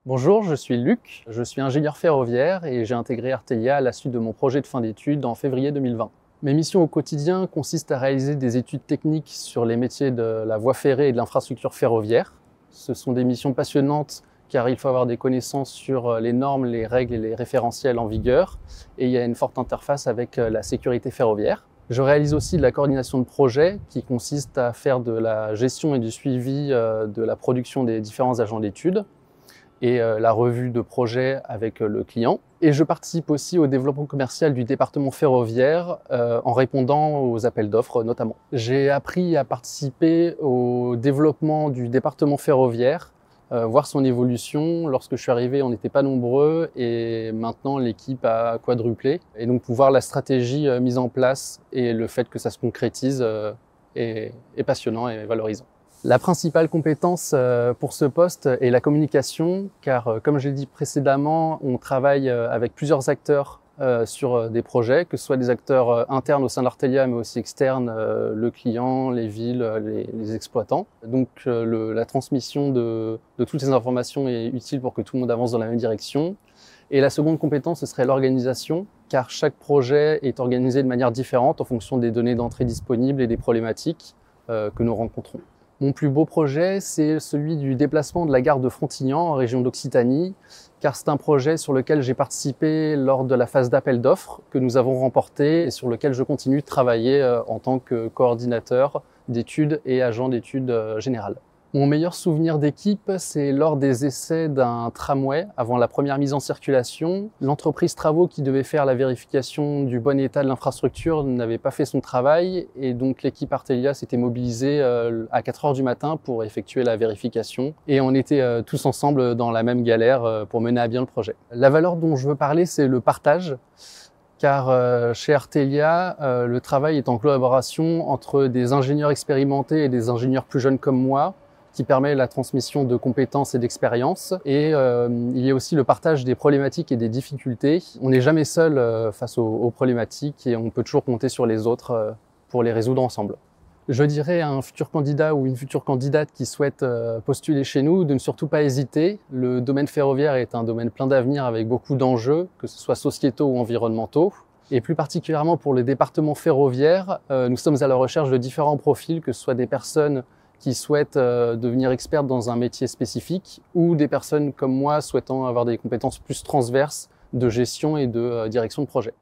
Bonjour, je suis Luc, je suis ingénieur ferroviaire et j'ai intégré Artelia à la suite de mon projet de fin d'études en février 2020. Mes missions au quotidien consistent à réaliser des études techniques sur les métiers de la voie ferrée et de l'infrastructure ferroviaire. Ce sont des missions passionnantes car il faut avoir des connaissances sur les normes, les règles et les référentiels en vigueur et il y a une forte interface avec la sécurité ferroviaire. Je réalise aussi de la coordination de projet qui consiste à faire de la gestion et du suivi de la production des différents agents d'études et la revue de projet avec le client. Et je participe aussi au développement commercial du département ferroviaire en répondant aux appels d'offres notamment. J'ai appris à participer au développement du département ferroviaire, voir son évolution. Lorsque je suis arrivé, on n'était pas nombreux et maintenant l'équipe a quadruplé. Et donc pouvoir la stratégie mise en place et le fait que ça se concrétise est passionnant et valorisant. La principale compétence pour ce poste est la communication, car comme je l'ai dit précédemment, on travaille avec plusieurs acteurs sur des projets, que ce soit des acteurs internes au sein de l'Artelia, mais aussi externes, le client, les villes, les exploitants. Donc la transmission de toutes ces informations est utile pour que tout le monde avance dans la même direction. Et la seconde compétence, ce serait l'organisation, car chaque projet est organisé de manière différente en fonction des données d'entrée disponibles et des problématiques que nous rencontrons. Mon plus beau projet, c'est celui du déplacement de la gare de Frontignan en région d'Occitanie, car c'est un projet sur lequel j'ai participé lors de la phase d'appel d'offres que nous avons remporté et sur lequel je continue de travailler en tant que coordinateur d'études et agent d'études générales. Mon meilleur souvenir d'équipe, c'est lors des essais d'un tramway avant la première mise en circulation. L'entreprise Travaux qui devait faire la vérification du bon état de l'infrastructure n'avait pas fait son travail et donc l'équipe Artelia s'était mobilisée à 4 heures du matin pour effectuer la vérification et on était tous ensemble dans la même galère pour mener à bien le projet. La valeur dont je veux parler, c'est le partage. Car chez Artelia, le travail est en collaboration entre des ingénieurs expérimentés et des ingénieurs plus jeunes comme moi, qui permet la transmission de compétences et d'expériences. Et il y a aussi le partage des problématiques et des difficultés. On n'est jamais seul face aux problématiques et on peut toujours compter sur les autres pour les résoudre ensemble. Je dirais à un futur candidat ou une future candidate qui souhaite postuler chez nous de ne surtout pas hésiter. Le domaine ferroviaire est un domaine plein d'avenir avec beaucoup d'enjeux, que ce soit sociétaux ou environnementaux. Et plus particulièrement pour le département ferroviaire, nous sommes à la recherche de différents profils, que ce soit des personnes qui souhaitent devenir expertes dans un métier spécifique ou des personnes comme moi souhaitant avoir des compétences plus transverses de gestion et de direction de projet.